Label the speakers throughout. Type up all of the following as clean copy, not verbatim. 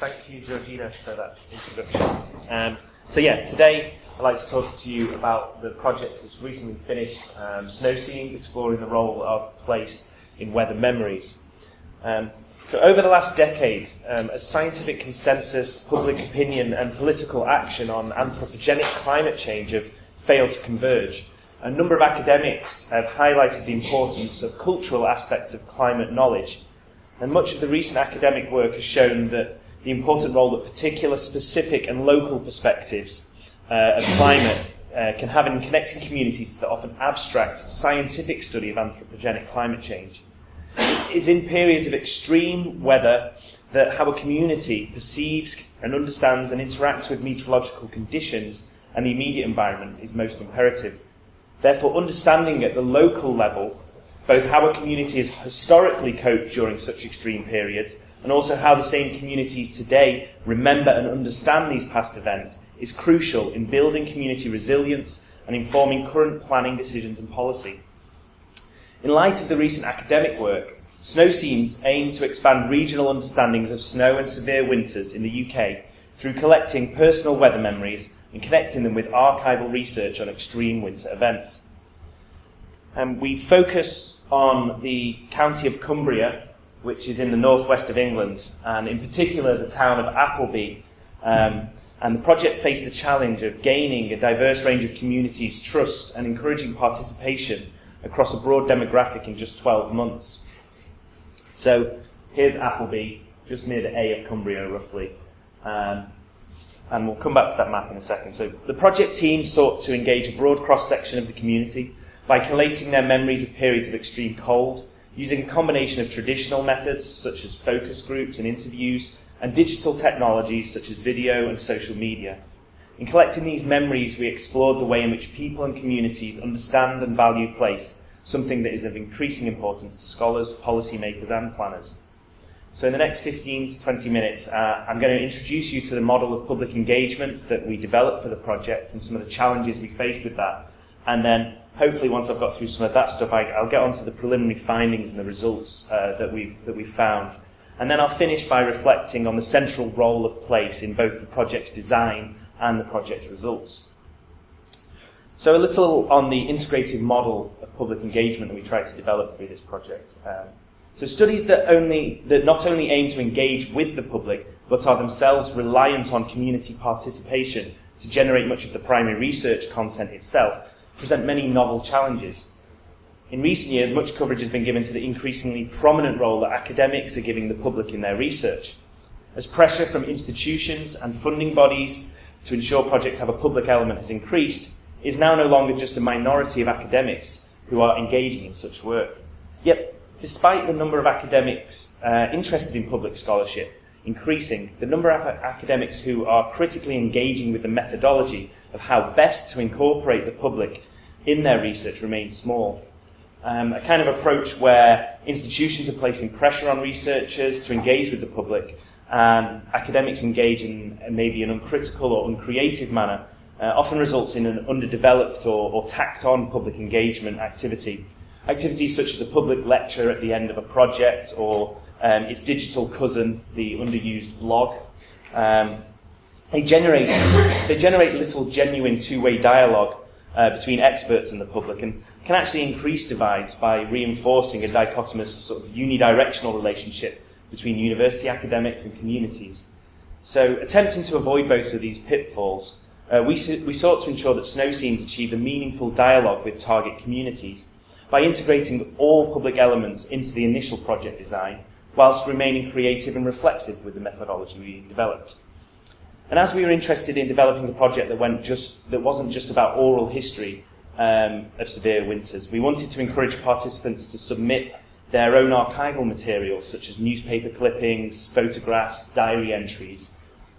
Speaker 1: Thank you, Georgina, for that introduction. Today I'd like to talk to you about the project that's recently finished, Snow Scenes, exploring the role of place in weather memories. So over the last decade, as scientific consensus, public opinion and political action on anthropogenic climate change have failed to converge, a number of academics have highlighted the importance of cultural aspects of climate knowledge. And much of the recent academic work has shown that the important role that particular, specific and local perspectives of climate can have in connecting communities to the often abstract scientific study of anthropogenic climate change. It is in periods of extreme weather that how a community perceives and understands and interacts with meteorological conditions and the immediate environment is most imperative. Therefore, understanding at the local level both how a community has historically coped during such extreme periods and also how the same communities today remember and understand these past events is crucial in building community resilience and informing current planning decisions and policy. In light of the recent academic work, Snow Scenes aim to expand regional understandings of snow and severe winters in the UK through collecting personal weather memories and connecting them with archival research on extreme winter events. We focus on the county of Cumbria, which is in the northwest of England, and in particular the town of Appleby. And the project faced the challenge of gaining a diverse range of communities' trust and encouraging participation across a broad demographic in just 12 months. So here's Appleby, just near the A of Cumbria, roughly. And we'll come back to that map in a second. So the project team sought to engage a broad cross-section of the community by collating their memories of periods of extreme cold, using a combination of traditional methods such as focus groups and interviews, and digital technologies such as video and social media. In collecting these memories, we explored the way in which people and communities understand and value place, something that is of increasing importance to scholars, policymakers and planners. So in the next 15 to 20 minutes, I'm going to introduce you to the model of public engagement that we developed for the project and some of the challenges we faced with that. And then, hopefully, once I've got through some of that stuff, I'll get on to the preliminary findings and the results that we've found. And then I'll finish by reflecting on the central role of place in both the project's design and the project's results. So a little on the integrated model of public engagement that we tried to develop through this project. So studies that not only aim to engage with the public, but are themselves reliant on community participation to generate much of the primary research content itself, present many novel challenges. In recent years, much coverage has been given to the increasingly prominent role that academics are giving the public in their research. As pressure from institutions and funding bodies to ensure projects have a public element has increased, it is now no longer just a minority of academics who are engaging in such work. Yet, despite the number of academics interested in public scholarship increasing, the number of academics who are critically engaging with the methodology of how best to incorporate the public in their research remains small. A kind of approach where institutions are placing pressure on researchers to engage with the public and academics engage in maybe an uncritical or uncreative manner often results in an underdeveloped or tacked-on public engagement activity. Activities such as a public lecture at the end of a project or its digital cousin, the underused blog. They generate little genuine two-way dialogue between experts and the public and can actually increase divides by reinforcing a dichotomous sort of unidirectional relationship between university academics and communities. So attempting to avoid both of these pitfalls, we sought to ensure that Snow Scenes achieved a meaningful dialogue with target communities by integrating all public elements into the initial project design whilst remaining creative and reflexive with the methodology we developed. And as we were interested in developing a project that wasn't just about oral history of severe winters, we wanted to encourage participants to submit their own archival materials, such as newspaper clippings, photographs, diary entries.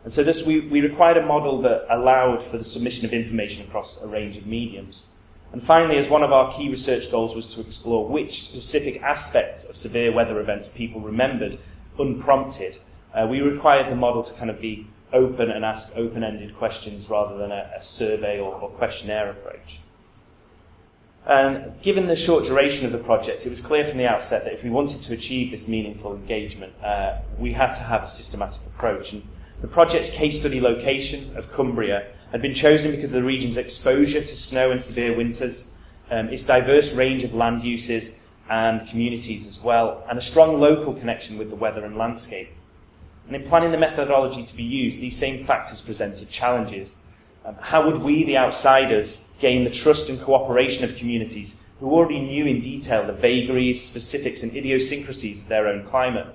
Speaker 1: And so we required a model that allowed for the submission of information across a range of mediums. And finally, as one of our key research goals was to explore which specific aspect of severe weather events people remembered unprompted, we required the model to kind of be open and ask open-ended questions rather than a survey or questionnaire approach. And given the short duration of the project, it was clear from the outset that if we wanted to achieve this meaningful engagement, we had to have a systematic approach. And the project's case study location of Cumbria had been chosen because of the region's exposure to snow and severe winters, its diverse range of land uses and communities as well, and a strong local connection with the weather and landscape. And in planning the methodology to be used, these same factors presented challenges. How would we, the outsiders, gain the trust and cooperation of communities who already knew in detail the vagaries, specifics and idiosyncrasies of their own climate?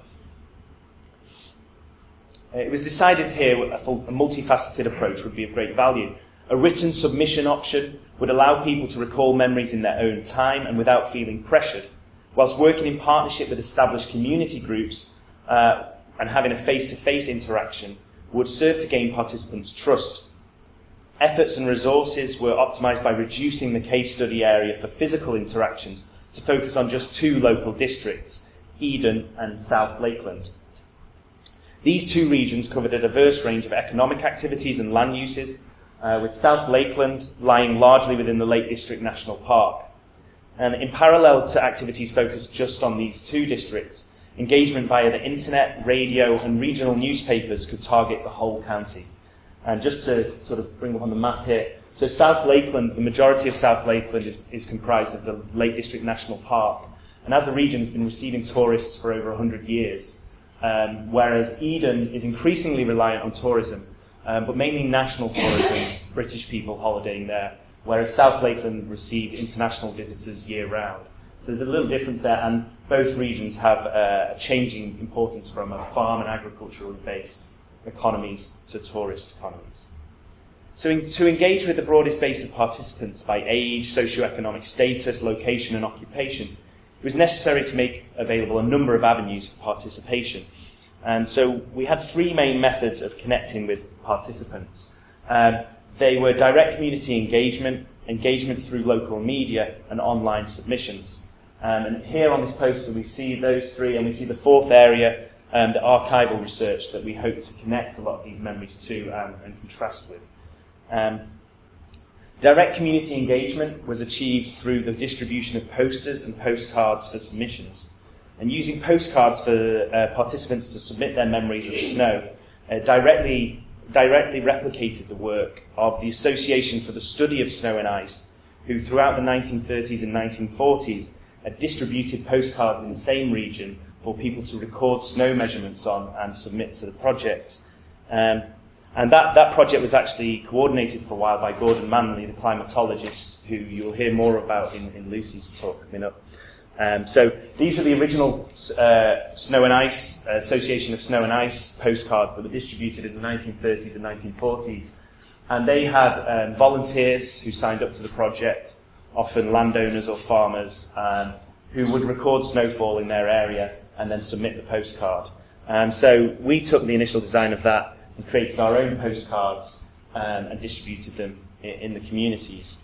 Speaker 1: It was decided here a multifaceted approach would be of great value. A written submission option would allow people to recall memories in their own time and without feeling pressured, whilst working in partnership with established community groups and having a face-to-face interaction would serve to gain participants' trust. Efforts and resources were optimised by reducing the case study area for physical interactions to focus on just 2 local districts, Eden and South Lakeland. These 2 regions covered a diverse range of economic activities and land uses, with South Lakeland lying largely within the Lake District National Park. And in parallel to activities focused just on these 2 districts, engagement via the internet, radio and regional newspapers could target the whole county. And just to sort of bring up on the map here, so South Lakeland, the majority of South Lakeland is comprised of the Lake District National Park, and as a region has been receiving tourists for over 100 years, whereas Eden is increasingly reliant on tourism, but mainly national tourism, British people holidaying there, whereas South Lakeland received international visitors year-round. So there's a little difference there, and both regions have a changing importance from a farm and agriculturally based economies to tourist economies. So to engage with the broadest base of participants by age, socioeconomic status, location and occupation, it was necessary to make available a number of avenues for participation. And so we had 3 main methods of connecting with participants. They were direct community engagement, engagement through local media, and online submissions. And here on this poster we see those 3, and we see the 4th area, the archival research that we hope to connect a lot of these memories to and contrast with. Direct community engagement was achieved through the distribution of posters and postcards for submissions. And using postcards for participants to submit their memories of the snow directly replicated the work of the Association for the Study of Snow and Ice, who throughout the 1930s and 1940s distributed postcards in the same region for people to record snow measurements on and submit to the project. And that project was actually coordinated for a while by Gordon Manley, the climatologist, who you'll hear more about in Lucy's talk coming up. So these were the original Snow and Ice, Association of Snow and Ice postcards that were distributed in the 1930s and 1940s. And they had volunteers who signed up to the project, often landowners or farmers, who would record snowfall in their area and then submit the postcard. So we took the initial design of that and created our own postcards and distributed them in the communities.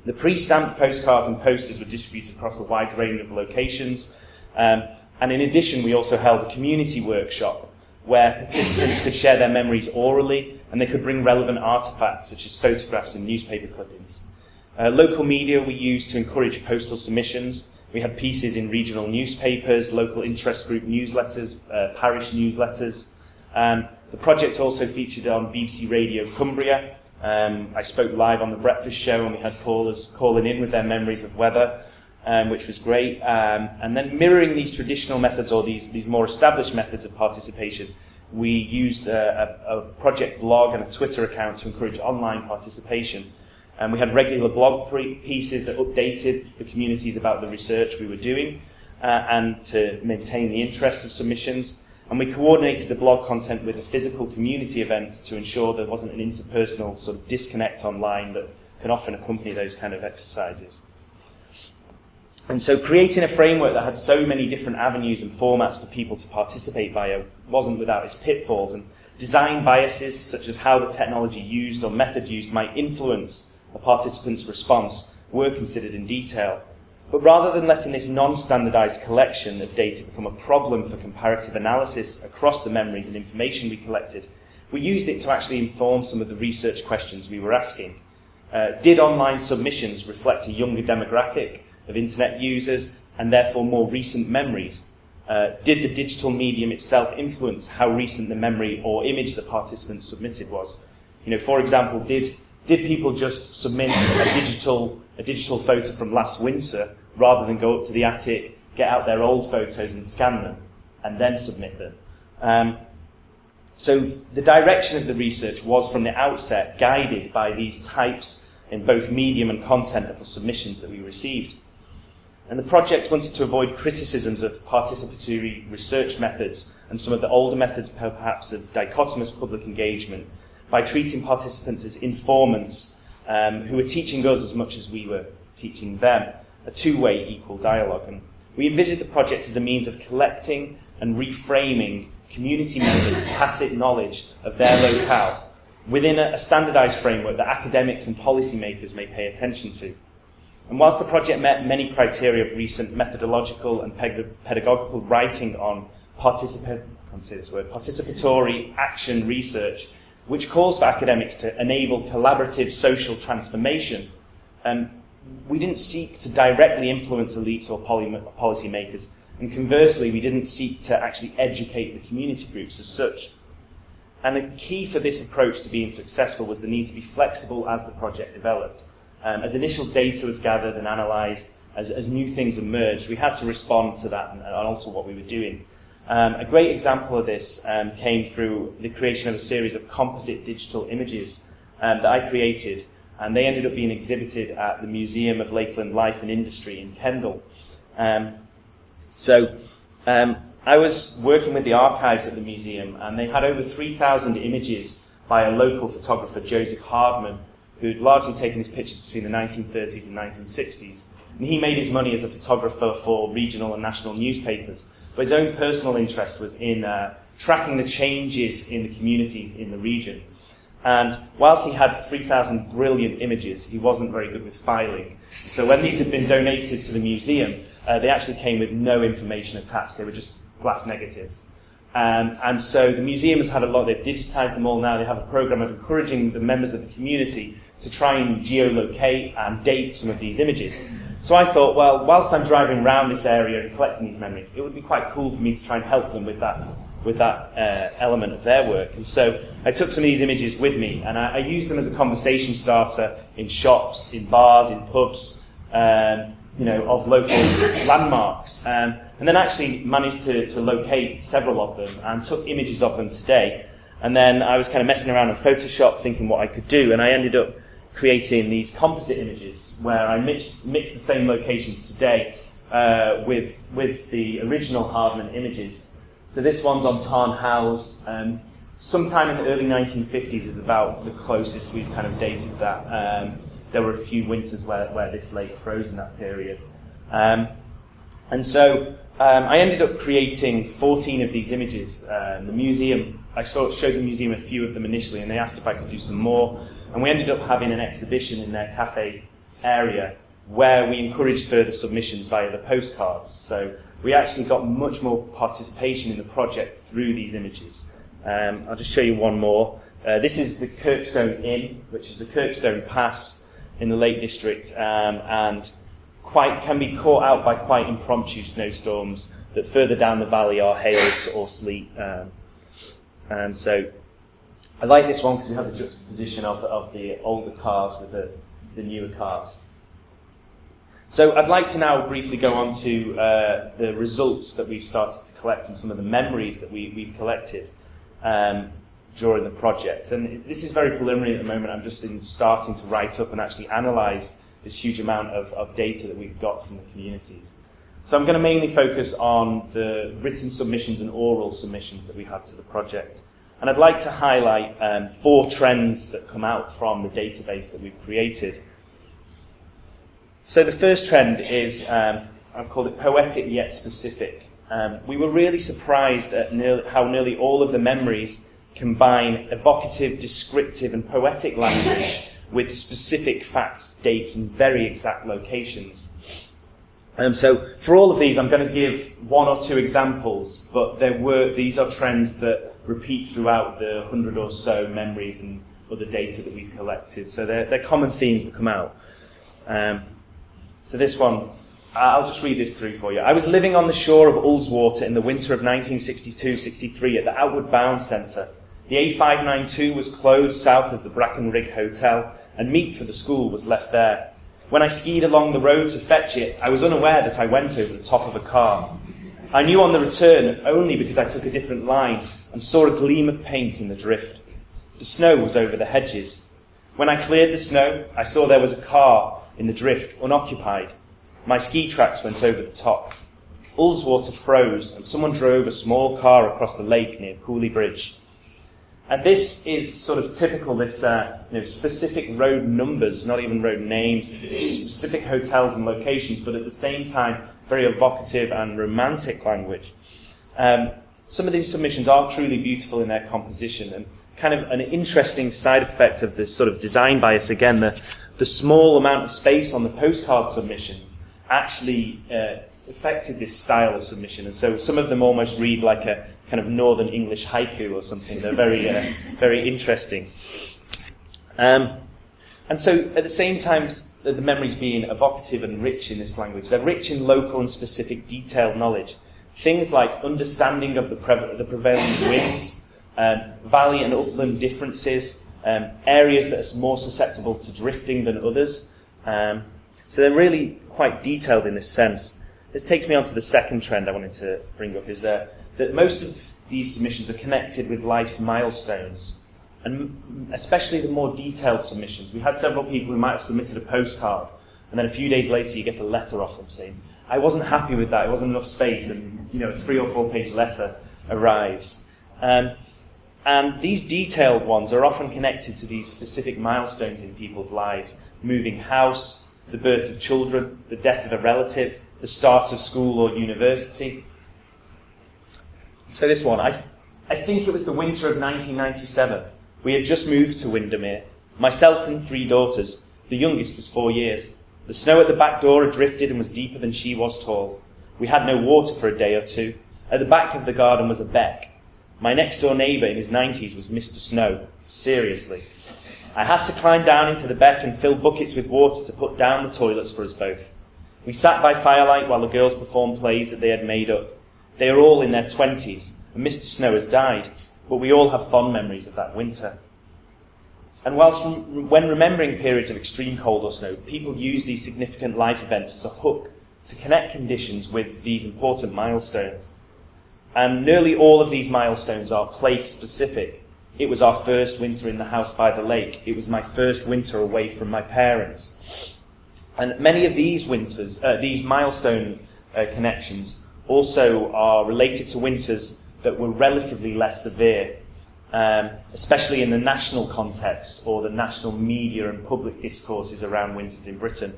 Speaker 1: The pre-stamped postcards and posters were distributed across a wide range of locations, and in addition we also held a community workshop where participants could share their memories orally, and they could bring relevant artefacts such as photographs and newspaper clippings. Local media we used to encourage postal submissions. We had pieces in regional newspapers, local interest group newsletters, parish newsletters. The project also featured on BBC Radio Cumbria. I spoke live on the breakfast show, and we had callers calling in with their memories of weather, which was great. And then mirroring these traditional methods, or these more established methods of participation, we used a project blog and a Twitter account to encourage online participation. And we had regular blog pieces that updated the communities about the research we were doing and to maintain the interest of submissions. And we coordinated the blog content with a physical community event to ensure there wasn't an interpersonal sort of disconnect online that can often accompany those kind of exercises. And so creating a framework that had so many different avenues and formats for people to participate via wasn't without its pitfalls, and design biases such as how the technology used or method used might influence a participant's response were considered in detail. But rather than letting this non-standardized collection of data become a problem for comparative analysis across the memories and information we collected, we used it to actually inform some of the research questions we were asking. Did online submissions reflect a younger demographic of internet users and therefore more recent memories? Did the digital medium itself influence how recent the memory or image the participants submitted was? For example, did people just submit a digital photo from last winter rather than go up to the attic, get out their old photos and scan them, and then submit them? So the direction of the research was from the outset guided by these types in both medium and content of the submissions that we received. And the project wanted to avoid criticisms of participatory research methods and some of the older methods perhaps of dichotomous public engagement by treating participants as informants who were teaching us as much as we were teaching them, a two-way equal dialogue. And we envisioned the project as a means of collecting and reframing community members' tacit knowledge of their locale within a standardised framework that academics and policymakers may pay attention to. And whilst the project met many criteria of recent methodological and pedagogical writing on participatory action research, which calls for academics to enable collaborative social transformation, we didn't seek to directly influence elites or policymakers. And conversely, we didn't seek to actually educate the community groups as such. And the key for this approach to being successful was the need to be flexible as the project developed. As initial data was gathered and analysed, as new things emerged, we had to respond to that and alter what we were doing. A great example of this came through the creation of a series of composite digital images that I created, and they ended up being exhibited at the Museum of Lakeland Life and Industry in Kendal. So I was working with the archives at the museum, and they had over 3,000 images by a local photographer, Joseph Hardman, who'd largely taken his pictures between the 1930s and 1960s. And he made his money as a photographer for regional and national newspapers. But his own personal interest was in tracking the changes in the communities in the region. And whilst he had 3,000 brilliant images, he wasn't very good with filing. So when these had been donated to the museum, they actually came with no information attached. They were just glass negatives. And so the museum has had a lot. They've digitised them all now. They have a programme of encouraging the members of the community to try and geolocate and date some of these images. So I thought, well, whilst I'm driving around this area and collecting these memories, it would be quite cool for me to try and help them with that element of their work. And so I took some of these images with me, and I used them as a conversation starter in shops, in bars, in pubs, of local landmarks. And then actually managed to locate several of them and took images of them today. And then I was kind of messing around in Photoshop thinking what I could do, and I ended up creating these composite images where I mixed the same locations today with the original Hardman images. So this one's on Tarn House. Sometime in the early 1950s is about the closest we've kind of dated that. There were a few winters where this lake froze in that period. And so I ended up creating 14 of these images. The museum, I showed the museum a few of them initially, and they asked if I could do some more. And we ended up having an exhibition in their cafe area where we encouraged further submissions via the postcards. So we actually got much more participation in the project through these images. I'll just show you one more. This is the Kirkstone Inn, which is the Kirkstone Pass in the Lake District, and can be caught out by quite impromptu snowstorms that further down the valley are hails or sleet. And so I like this one because we have the juxtaposition of the older cars with the newer cars. So I'd like to now briefly go on to the results that we've started to collect and some of the memories that we've collected during the project. And this is very preliminary at the moment. I'm just starting to write up and actually analyse this huge amount of data that we've got from the communities. So I'm going to mainly focus on the written submissions and oral submissions that we had to the project. And I'd like to highlight 4 trends that come out from the database that we've created. So the first trend is, I've called it poetic yet specific. We were really surprised at how nearly all of the memories combine evocative, descriptive and poetic language with specific facts, dates and very exact locations. So for all of these, I'm going to give 1 or 2 examples, but these are trends that repeat throughout the 100 or so memories and other data that we've collected. So they're common themes that come out. So this one, I'll just read this through for you. I was living on the shore of Ullswater in the winter of 1962-63 at the Outward Bound Centre. The A592 was closed south of the Brackenrig Hotel, and meat for the school was left there. When I skied along the road to fetch it, I was unaware that I went over the top of a car. I knew on the return only because I took a different line and saw a gleam of paint in the drift. The snow was over the hedges. When I cleared the snow, I saw there was a car in the drift, unoccupied. My ski tracks went over the top. Ullswater froze, and someone drove a small car across the lake near Cooley Bridge. And this is sort of typical, this specific road numbers, not even road names, specific hotels and locations, but at the same time, very evocative and romantic language. Some of these submissions are truly beautiful in their composition, and kind of an interesting side effect of this sort of design bias, again, the small amount of space on the postcard submissions actually affected this style of submission. And so some of them almost read like a kind of Northern English haiku or something. They're very, very interesting. And so at the same time, the memories being evocative and rich in this language, they're rich in local and specific detailed knowledge. Things like understanding of the prevailing winds, valley and upland differences, areas that are more susceptible to drifting than others. So they're really quite detailed in this sense. This takes me on to the second trend I wanted to bring up, is that most of these submissions are connected with life's milestones, and especially the more detailed submissions. We had several people who might have submitted a postcard, and then a few days later you get a letter off them saying, I wasn't happy with that, it wasn't enough space, and a 3 or 4 page letter arrives. And these detailed ones are often connected to these specific milestones in people's lives: moving house, the birth of children, the death of a relative, the start of school or university. So this one, I think it was the winter of 1997. We had just moved to Windermere, myself and 3 daughters. The youngest was 4 years. The snow at the back door had drifted and was deeper than she was tall. We had no water for a day or two. At the back of the garden was a beck. My next-door neighbour in his 90s was Mr. Snow. Seriously. I had to climb down into the beck and fill buckets with water to put down the toilets for us both. We sat by firelight while the girls performed plays that they had made up. They are all in their 20s, and Mr. Snow has died, but we all have fond memories of that winter. And when remembering periods of extreme cold or snow, people use these significant life events as a hook to connect conditions with these important milestones. And nearly all of these milestones are place-specific. It was our first winter in the house by the lake. It was my first winter away from my parents. And many of these winters, these milestone connections, also are related to winters that were relatively less severe, especially in the national context or the national media and public discourses around winters in Britain.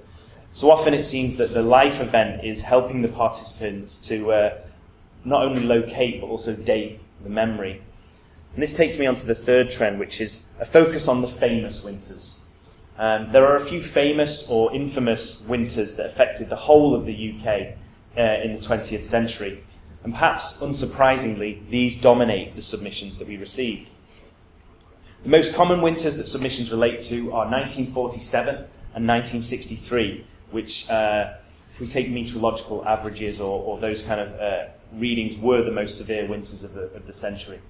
Speaker 1: So often it seems that the life event is helping the participants to not only locate but also date the memory. And this takes me on to the third trend, which is a focus on the famous winters. There are a few famous or infamous winters that affected the whole of the UK in the 20th century. And perhaps unsurprisingly, these dominate the submissions that we received. The most common winters that submissions relate to are 1947 and 1963, which, if we take meteorological averages or those kind of readings, were the most severe winters of the century.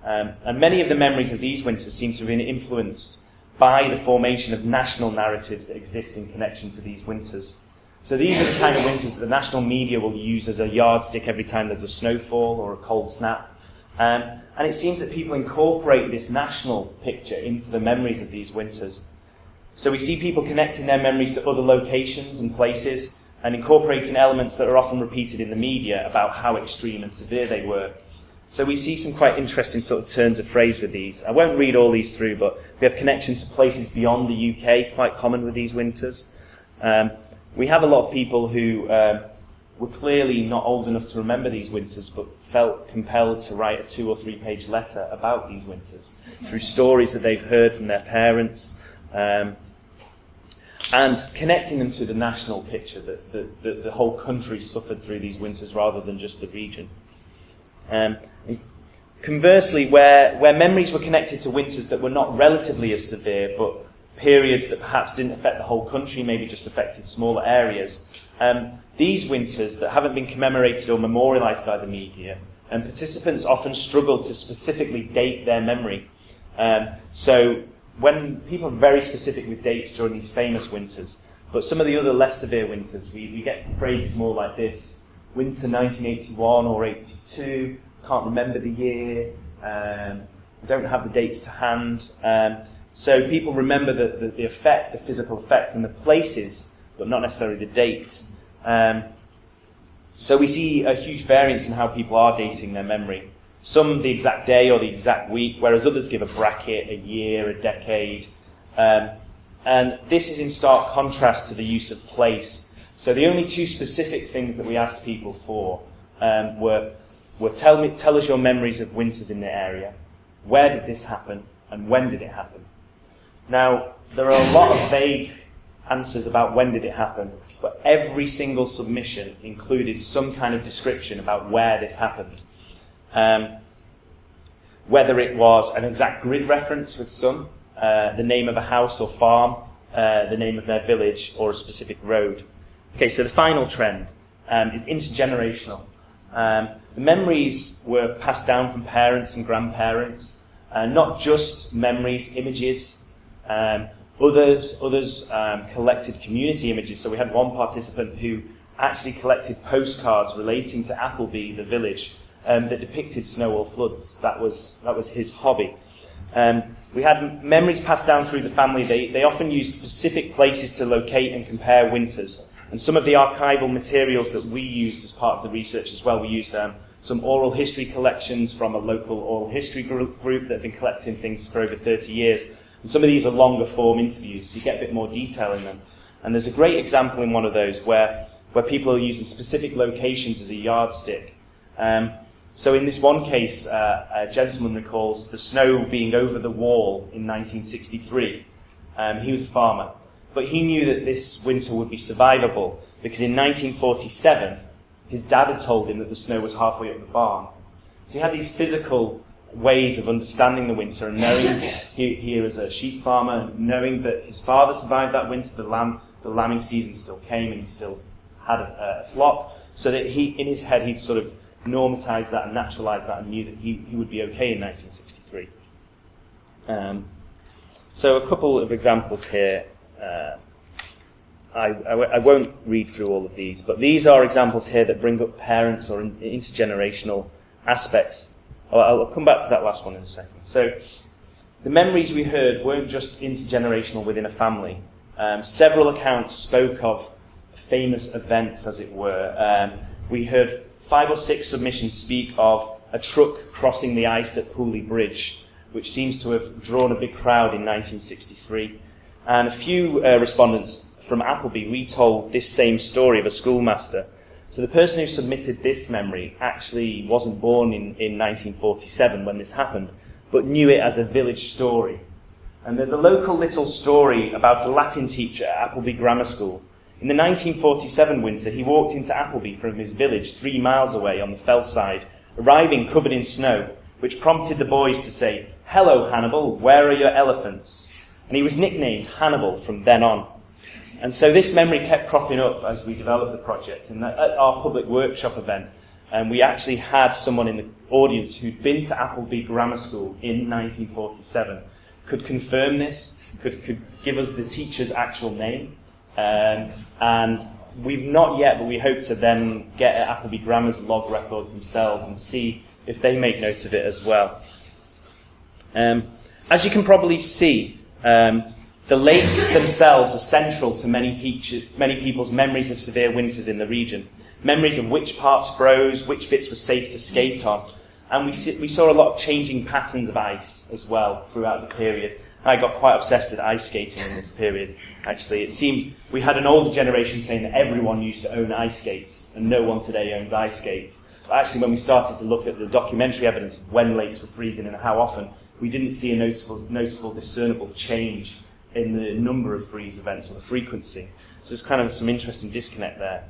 Speaker 1: And many of the memories of these winters seem to have been influenced by the formation of national narratives that exist in connection to these winters. So these are the kind of winters that the national media will use as a yardstick every time there's a snowfall or a cold snap. And it seems that people incorporate this national picture into the memories of these winters. So we see people connecting their memories to other locations and places and incorporating elements that are often repeated in the media about how extreme and severe they were. So we see some quite interesting sort of turns of phrase with these. I won't read all these through, but we have connections to places beyond the UK, quite common with these winters. We have a lot of people who were clearly not old enough to remember these winters, but felt compelled to write a 2 or 3 page letter about these winters through stories that they've heard from their parents, and connecting them to the national picture that the whole country suffered through these winters rather than just the region. Conversely, where memories were connected to winters that were not relatively as severe, but periods that perhaps didn't affect the whole country, maybe just affected smaller areas, these winters that haven't been commemorated or memorialised by the media, and participants often struggle to specifically date their memory. So when people are very specific with dates during these famous winters, but some of the other less severe winters, we get phrases more like this: winter 1981 or 82, can't remember the year, don't have the dates to hand. So people remember the effect, the physical effect, and the places, but not necessarily the date. So we see a huge variance in how people are dating their memory. Some the exact day or the exact week, whereas others give a bracket, a year, a decade. And this is in stark contrast to the use of place. So the only two specific things that we asked people for were tell us your memories of winters in the area. Where did this happen? And when did it happen? Now, there are a lot of vague answers about when did it happen, but every single submission included some kind of description about where this happened. Whether it was an exact grid reference with some, the name of a house or farm, the name of their village, or a specific road. Okay, so the final trend is intergenerational. The memories were passed down from parents and grandparents, not just memories, images. Others collected community images. So we had one participant who actually collected postcards relating to Appleby, the village, that depicted snow or floods. That was his hobby. We had memories passed down through the family. They often used specific places to locate and compare winters. And some of the archival materials that we used as part of the research as well, we used some oral history collections from a local oral history group that have been collecting things for over 30 years. And some of these are longer form interviews, so you get a bit more detail in them. And there's a great example in one of those where people are using specific locations as a yardstick. So in this one case, a gentleman recalls the snow being over the wall in 1963. He was a farmer, but he knew that this winter would be survivable because in 1947, his dad had told him that the snow was halfway up the barn. So he had these physical ways of understanding the winter and knowing he was a sheep farmer, knowing that his father survived that winter, the lambing season still came and he still had a flock, so that in his head he'd sort of normatized that and naturalized that and knew that he would be okay in 1963. So a couple of examples here. I won't read through all of these, but these are examples here that bring up parents or intergenerational aspects. I'll come back to that last one in a second. So the memories we heard weren't just intergenerational within a family. Several accounts spoke of famous events, as it were. We heard 5 or 6 submissions speak of a truck crossing the ice at Pooley Bridge, which seems to have drawn a big crowd in 1963. And a few respondents from Appleby retold this same story of a schoolmaster. So the person who submitted this memory actually wasn't born in 1947 when this happened, but knew it as a village story. And there's a local little story about a Latin teacher at Appleby Grammar School. In the 1947 winter, he walked into Appleby from his village 3 miles away on the fell side, arriving covered in snow, which prompted the boys to say, "Hello, Hannibal, where are your elephants?" And he was nicknamed Hannibal from then on. And so this memory kept cropping up as we developed the project. And at our public workshop event, we actually had someone in the audience who'd been to Appleby Grammar School in 1947, could confirm this, could give us the teacher's actual name. And we've not yet, but we hope to then get at Appleby Grammar's log records themselves and see if they make note of it as well. As you can probably see, the lakes themselves are central to many people's memories of severe winters in the region. Memories of which parts froze, which bits were safe to skate on. And we saw a lot of changing patterns of ice as well throughout the period. I got quite obsessed with ice skating in this period, actually. It seemed we had an older generation saying that everyone used to own ice skates, and no one today owns ice skates. But actually, when we started to look at the documentary evidence of when lakes were freezing and how often, we didn't see a noticeable discernible change in the number of freeze events or the frequency. So there's kind of some interesting disconnect there.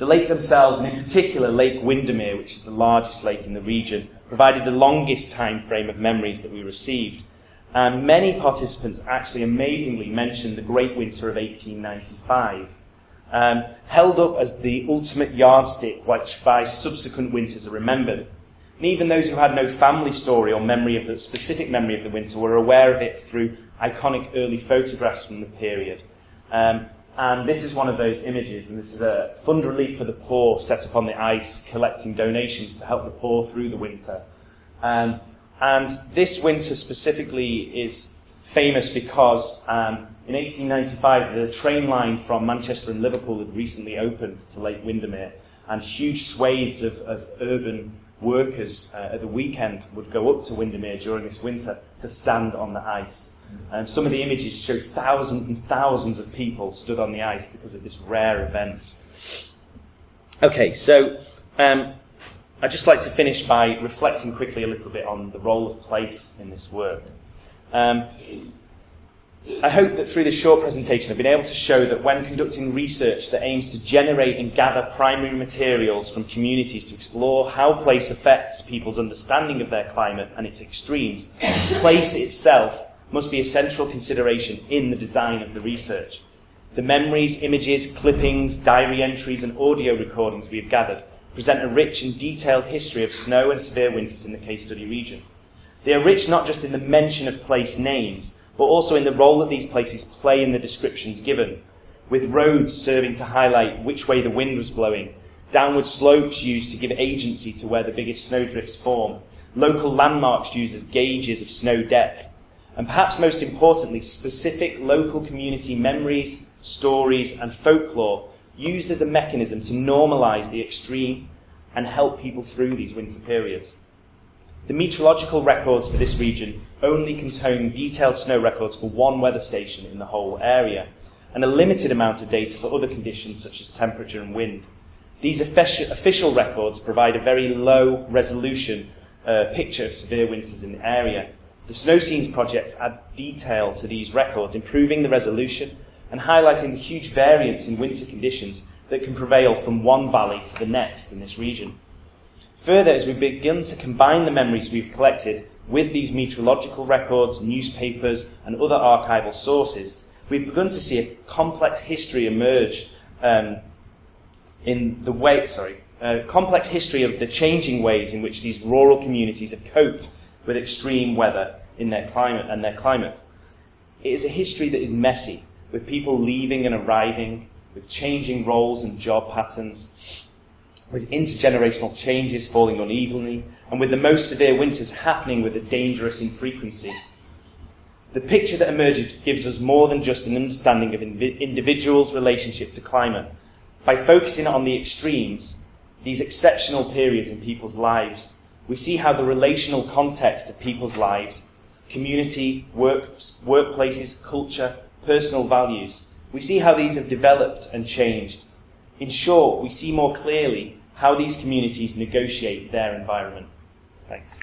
Speaker 1: The lake themselves, and in particular Lake Windermere, which is the largest lake in the region, provided the longest time frame of memories that we received. And many participants actually amazingly mentioned the Great Winter of 1895, held up as the ultimate yardstick which by subsequent winters are remembered. And even those who had no family story or specific memory of the winter were aware of it through iconic early photographs from the period. And this is one of those images, and this is a fund relief for the poor set up on the ice, collecting donations to help the poor through the winter. And this winter specifically is famous because in 1895 the train line from Manchester and Liverpool had recently opened to Lake Windermere, and huge swathes of urban workers at the weekend would go up to Windermere during this winter to stand on the ice. Some of the images show thousands and thousands of people stood on the ice because of this rare event. Okay, so I'd just like to finish by reflecting quickly a little bit on the role of place in this work. I hope that through this short presentation I've been able to show that when conducting research that aims to generate and gather primary materials from communities to explore how place affects people's understanding of their climate and its extremes, place itself must be a central consideration in the design of the research. The memories, images, clippings, diary entries and audio recordings we have gathered present a rich and detailed history of snow and severe winters in the case study region. They are rich not just in the mention of place names, but also in the role that these places play in the descriptions given, with roads serving to highlight which way the wind was blowing, downward slopes used to give agency to where the biggest snowdrifts form, local landmarks used as gauges of snow depth, and perhaps most importantly, specific local community memories, stories, and folklore used as a mechanism to normalise the extreme and help people through these winter periods. The meteorological records for this region only contain detailed snow records for one weather station in the whole area, and a limited amount of data for other conditions such as temperature and wind. These official records provide a very low resolution picture of severe winters in the area. The Snow Scenes project add detail to these records, improving the resolution and highlighting the huge variance in winter conditions that can prevail from one valley to the next in this region. Further, as we begin to combine the memories we've collected with these meteorological records, newspapers, and other archival sources, we've begun to see a complex history emerge complex history of the changing ways in which these rural communities have coped with extreme weather in their climate. It is a history that is messy, with people leaving and arriving, with changing roles and job patterns, with intergenerational changes falling unevenly, and with the most severe winters happening with a dangerous infrequency. The picture that emerges gives us more than just an understanding of individuals' relationship to climate. By focusing on the extremes, these exceptional periods in people's lives, we see how the relational context of people's lives, community, workplaces, culture, personal values, we see how these have developed and changed. In short, we see more clearly how these communities negotiate their environment. Thanks.